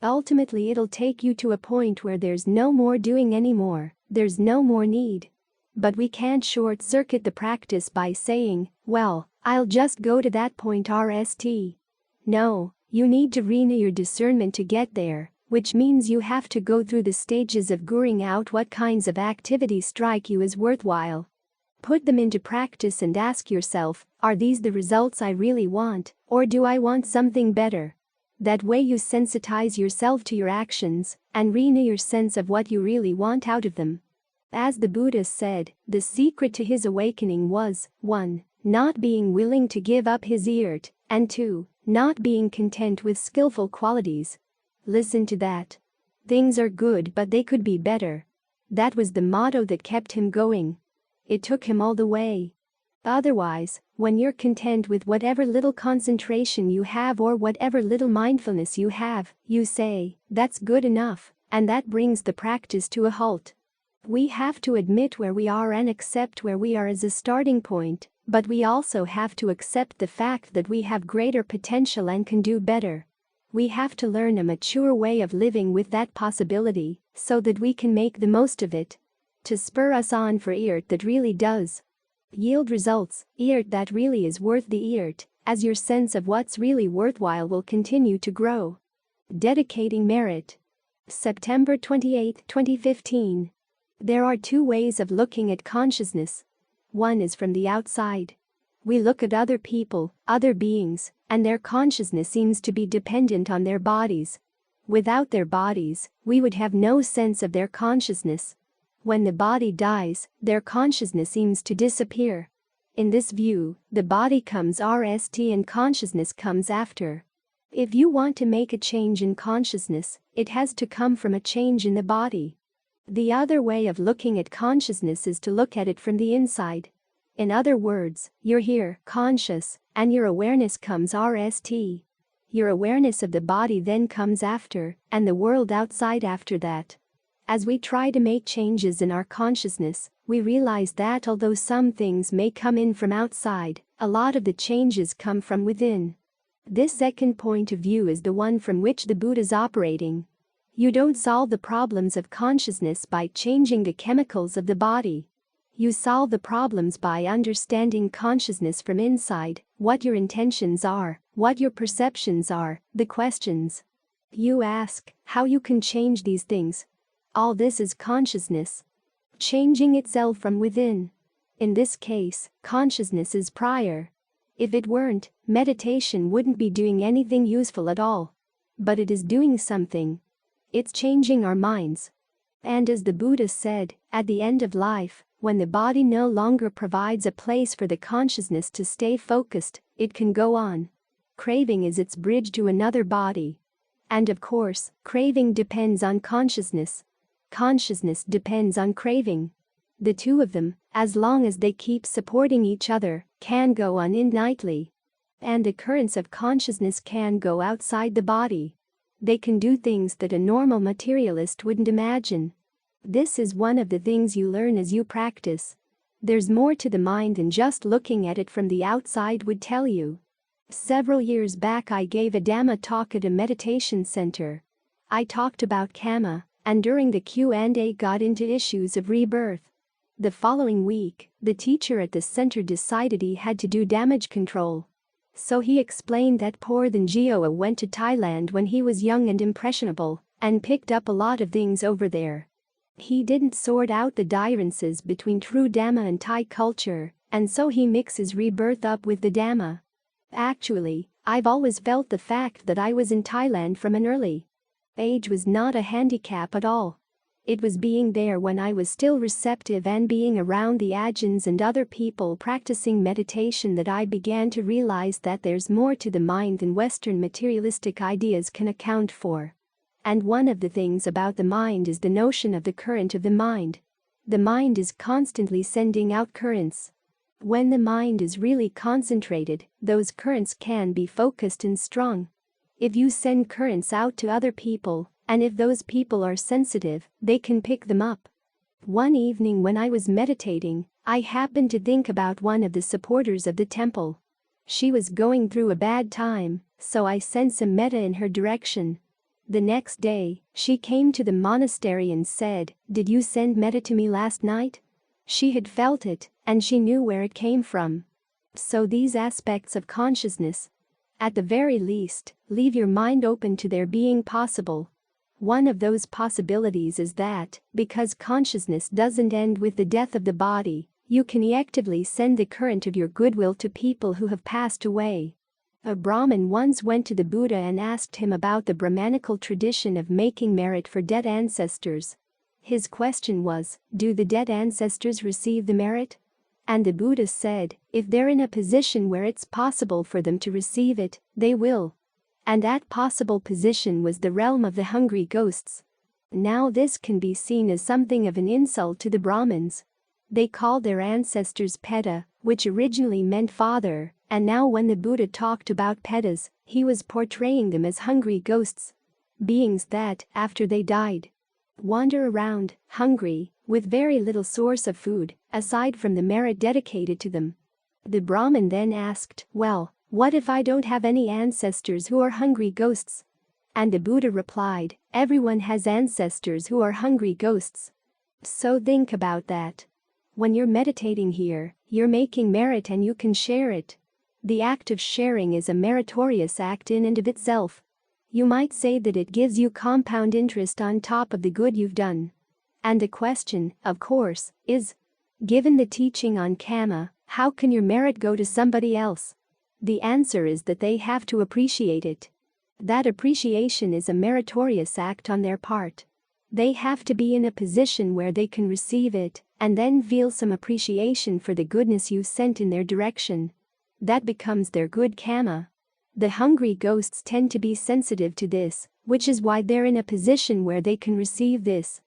Ultimately, it'll take you to a point where there's no more doing anymore, there's no more need. But we can't short-circuit the practice by saying, well, I'll just go to that point RST. No, you need to renew your discernment to get there, which means you have to go through the stages of figuring out what kinds of activities strike you as worthwhile. Put them into practice and ask yourself, are these the results I really want, or do I want something better? That way you sensitize yourself to your actions and renew your sense of what you really want out of them. As the Buddha said, the secret to his awakening was, 1. Not being willing to give up his art, and 2. Not being content with skillful qualities. Listen to that. Things are good, but they could be better. That was the motto that kept him going. It took him all the way. Otherwise, when you're content with whatever little concentration you have or whatever little mindfulness you have, you say, that's good enough, and that brings the practice to a halt. We have to admit where we are and accept where we are as a starting point, but we also have to accept the fact that we have greater potential and can do better. We have to learn a mature way of living with that possibility, so that we can make the most of it. To spur us on for art that really does yield results, art that really is worth the art, as your sense of what's really worthwhile will continue to grow. Dedicating merit. September 28, 2015. There are two ways of looking at consciousness. One is from the outside. We look at other people, other beings, and their consciousness seems to be dependent on their bodies. Without their bodies, we would have no sense of their consciousness. When the body dies, their consciousness seems to disappear. In this view, the body comes RST and consciousness comes after. If you want to make a change in consciousness, it has to come from a change in the body. The other way of looking at consciousness is to look at it from the inside. In other words, you're here, conscious, and your awareness comes RST. Your awareness of the body then comes after, and the world outside after that. As we try to make changes in our consciousness, we realize that although some things may come in from outside, a lot of the changes come from within. This second point of view is the one from which the Buddha is operating. You don't solve the problems of consciousness by changing the chemicals of the body. You solve the problems by understanding consciousness from inside, what your intentions are, what your perceptions are, the questions you ask, how you can change these things. All this is consciousness changing itself from within. In this case, consciousness is prior. If it weren't, meditation wouldn't be doing anything useful at all. But it is doing something. It's changing our minds. And as the Buddha said, at the end of life, when the body no longer provides a place for the consciousness to stay focused, it can go on. Craving is its bridge to another body. And of course, craving depends on consciousness. Consciousness depends on craving. The two of them, as long as they keep supporting each other, can go on infinitely. And the currents of consciousness can go outside the body. They can do things that a normal materialist wouldn't imagine. This is one of the things you learn as you practice. There's more to the mind than just looking at it from the outside would tell you. Several years back I gave a Dhamma talk at a meditation center. I talked about karma, and during the Q&A got into issues of rebirth. The following week, the teacher at the center decided he had to do damage control. So he explained that poor than Gioa went to Thailand when he was young and impressionable, and picked up a lot of things over there. He didn't sort out the differences between true Dhamma and Thai culture, and so he mixes rebirth up with the Dhamma. Actually, I've always felt the fact that I was in Thailand from an early age was not a handicap at all. It was being there when I was still receptive and being around the Ajahns and other people practicing meditation that I began to realize that there's more to the mind than Western materialistic ideas can account for. And one of the things about the mind is the notion of the current of the mind. The mind is constantly sending out currents. When the mind is really concentrated, those currents can be focused and strong. If you send currents out to other people, And if those people are sensitive, they can pick them up. One evening when I was meditating, I happened to think about one of the supporters of the temple. She was going through a bad time, so I sent some metta in her direction. The next day, she came to the monastery and said, "Did you send metta to me last night?" She had felt it, and she knew where it came from. So these aspects of consciousness, at the very least, leave your mind open to their being possible. One of those possibilities is that, because consciousness doesn't end with the death of the body, you can actively send the current of your goodwill to people who have passed away. A Brahmin once went to the Buddha and asked him about the Brahmanical tradition of making merit for dead ancestors. His question was, do the dead ancestors receive the merit? And the Buddha said, if they're in a position where it's possible for them to receive it, they will. And that possible position was the realm of the hungry ghosts. Now this can be seen as something of an insult to the Brahmins. They called their ancestors Peta, which originally meant father, and now when the Buddha talked about Petas, he was portraying them as hungry ghosts. Beings that, after they died, wander around, hungry, with very little source of food, aside from the merit dedicated to them. The Brahmin then asked, well, what if I don't have any ancestors who are hungry ghosts? And the Buddha replied, everyone has ancestors who are hungry ghosts. So think about that. When you're meditating here, you're making merit and you can share it. The act of sharing is a meritorious act in and of itself. You might say that it gives you compound interest on top of the good you've done. And the question, of course, is, given the teaching on karma, how can your merit go to somebody else? The answer is that they have to appreciate it. That appreciation is a meritorious act on their part. They have to be in a position where they can receive it and then feel some appreciation for the goodness you sent in their direction. That becomes their good karma. The hungry ghosts tend to be sensitive to this, which is why they're in a position where they can receive this.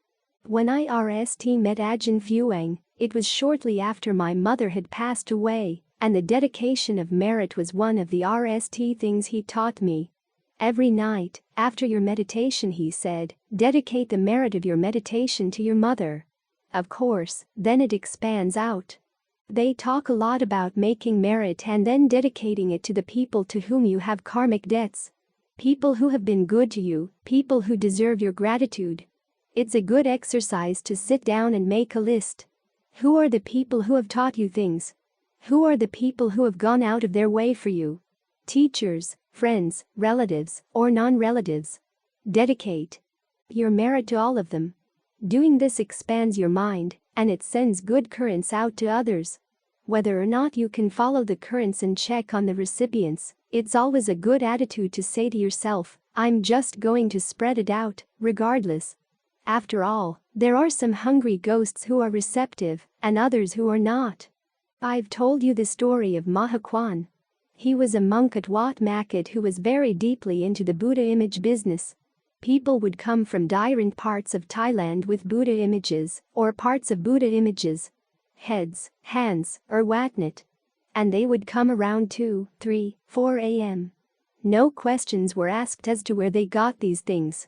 When I met Ajahn Fuang, it was shortly after my mother had passed away, and the dedication of merit was one of the things he taught me. Every night, after your meditation, he said, dedicate the merit of your meditation to your mother. Of course, then it expands out. They talk a lot about making merit and then dedicating it to the people to whom you have karmic debts. People who have been good to you, people who deserve your gratitude. It's a good exercise to sit down and make a list. Who are the people who have taught you things? Who are the people who have gone out of their way for you? Teachers, friends, relatives, or non-relatives. Dedicate your merit to all of them. Doing this expands your mind, and it sends good currents out to others. Whether or not you can follow the currents and check on the recipients, it's always a good attitude to say to yourself, I'm just going to spread it out, regardless. After all, there are some hungry ghosts who are receptive, and others who are not. I've told you the story of Mahakwan. He was a monk at Wat Makat who was very deeply into the Buddha image business. People would come from different parts of Thailand with Buddha images, or parts of Buddha images, heads, hands, or whatnot. And they would come around 2, 3, 4 a.m. No questions were asked as to where they got these things.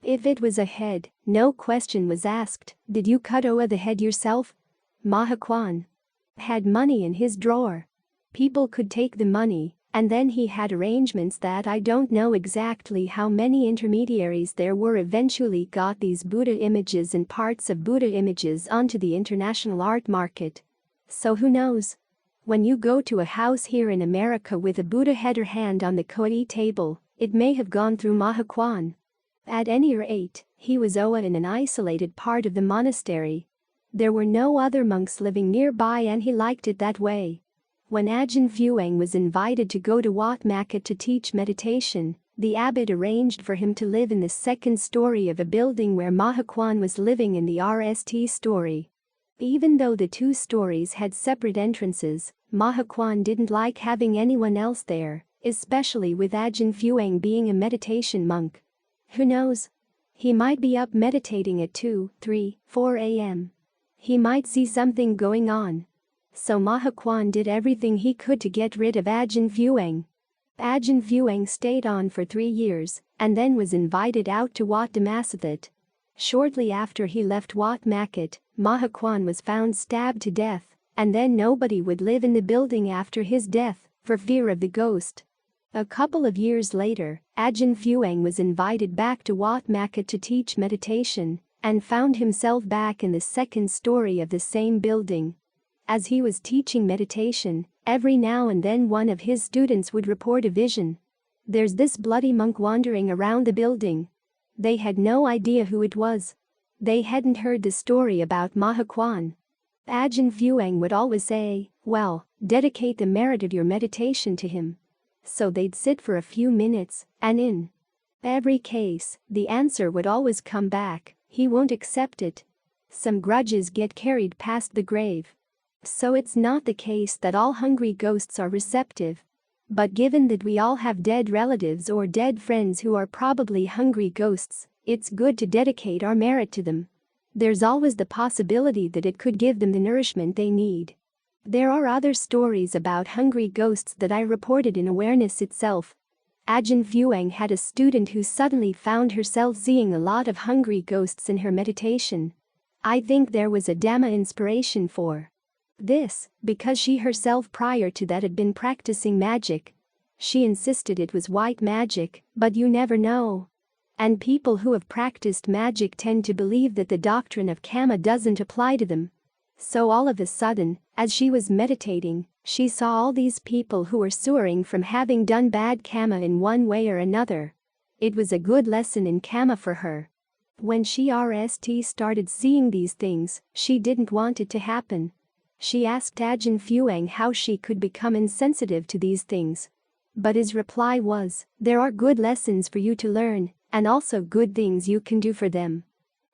If it was a head, no question was asked, did you cut the head yourself? Mahakwan had money in his drawer. People could take the money, and then he had arrangements that I don't know exactly how many intermediaries there were eventually got these Buddha images and parts of Buddha images onto the international art market. So who knows? When you go to a house here in America with a Buddha head or hand on the koi table, it may have gone through Mahakwan. At any rate, he was Oa in an isolated part of the monastery. There were no other monks living nearby and he liked it that way. When Ajahn Fuang was invited to go to Wat Makat to teach meditation, the abbot arranged for him to live in the second story of a building where Mahakwan was living in the RST story. Even though the two stories had separate entrances, Mahakwan didn't like having anyone else there, especially with Ajahn Fuang being a meditation monk. Who knows? He might be up meditating at 2, 3, 4 a.m. He might see something going on. So Mahakwan did everything he could to get rid of Ajahn Fuang. Ajahn Fuang stayed on for 3 years, and then was invited out to Wat Dhammasathat. Shortly after he left Wat Makhat, Mahakwan was found stabbed to death, and then nobody would live in the building after his death, for fear of the ghost. A couple of years later, Ajahn Fuang was invited back to Wat Makhat to teach meditation, and found himself back in the second story of the same building. As he was teaching meditation, every now and then one of his students would report a vision. "There's this bloody monk wandering around the building." They had no idea who it was. They hadn't heard the story about Mahakwan. Ajahn Fuang would always say, "Well, dedicate the merit of your meditation to him." So they'd sit for a few minutes, and in every case, the answer would always come back, "He won't accept it." Some grudges get carried past the grave. So it's not the case that all hungry ghosts are receptive. But given that we all have dead relatives or dead friends who are probably hungry ghosts, it's good to dedicate our merit to them. There's always the possibility that it could give them the nourishment they need. There are other stories about hungry ghosts that I reported in Awareness Itself. Ajahn Fuang had a student who suddenly found herself seeing a lot of hungry ghosts in her meditation. I think there was a Dhamma inspiration for this, because she herself prior to that had been practicing magic. She insisted it was white magic, but you never know. And people who have practiced magic tend to believe that the doctrine of karma doesn't apply to them. So all of a sudden, as she was meditating, she saw all these people who were suffering from having done bad karma in one way or another. It was a good lesson in karma for her. When she started seeing these things, she didn't want it to happen. She asked Ajahn Fuang how she could become insensitive to these things. But his reply was, "There are good lessons for you to learn, and also good things you can do for them."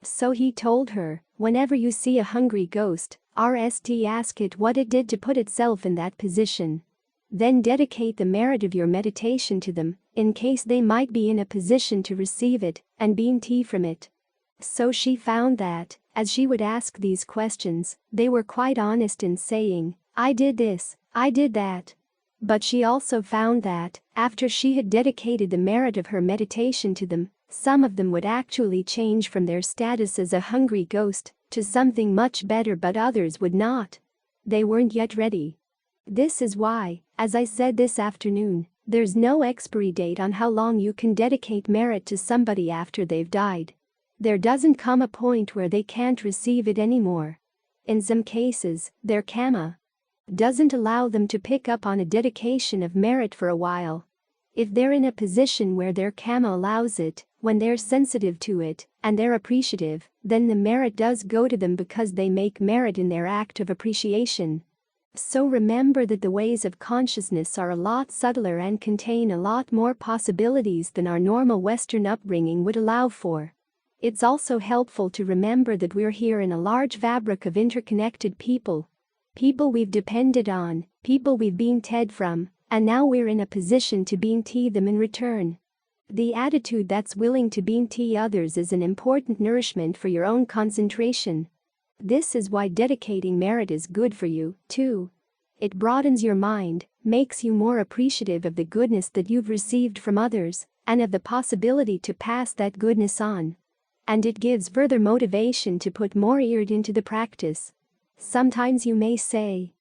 So he told her, whenever you see a hungry ghost, ask it what it did to put itself in that position. Then dedicate the merit of your meditation to them, in case they might be in a position to receive it, and being tea from it. So she found that, as she would ask these questions, they were quite honest in saying, "I did this, I did that." But she also found that, after she had dedicated the merit of her meditation to them, some of them would actually change from their status as a hungry ghost to something much better, but others would not. They weren't yet ready. This is why, as I said this afternoon, there's no expiry date on how long you can dedicate merit to somebody after they've died. There doesn't come a point where they can't receive it anymore. In some cases, their karma doesn't allow them to pick up on a dedication of merit for a while. If they're in a position where their karma allows it, when they're sensitive to it, and they're appreciative, then the merit does go to them because they make merit in their act of appreciation. So remember that the ways of consciousness are a lot subtler and contain a lot more possibilities than our normal Western upbringing would allow for. It's also helpful to remember that we're here in a large fabric of interconnected people. People we've depended on, people we've been teed from, and now we're in a position to being tea them in return. The attitude that's willing to being tea others is an important nourishment for your own concentration. This is why dedicating merit is good for you, too. It broadens your mind, makes you more appreciative of the goodness that you've received from others, and of the possibility to pass that goodness on. And it gives further motivation to put more effort into the practice. Sometimes you may say,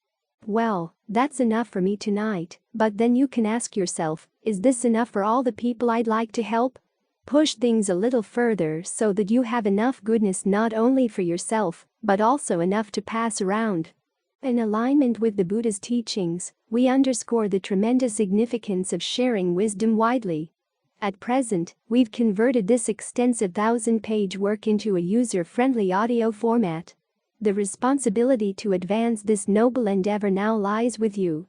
"Well, that's enough for me tonight," but then you can ask yourself, is this enough for all the people I'd like to help? Push things a little further so that you have enough goodness not only for yourself, but also enough to pass around. In alignment with the Buddha's teachings, we underscore the tremendous significance of sharing wisdom widely. At present, we've converted this extensive 1,000-page work into a user-friendly audio format. The responsibility to advance this noble endeavor now lies with you.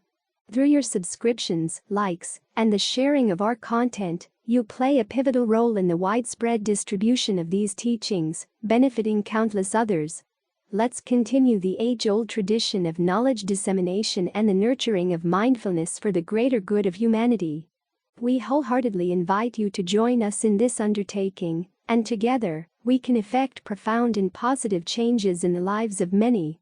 Through your subscriptions, likes, and the sharing of our content, you play a pivotal role in the widespread distribution of these teachings, benefiting countless others. Let's continue the age-old tradition of knowledge dissemination and the nurturing of mindfulness for the greater good of humanity. We wholeheartedly invite you to join us in this undertaking, and together, we can effect profound and positive changes in the lives of many.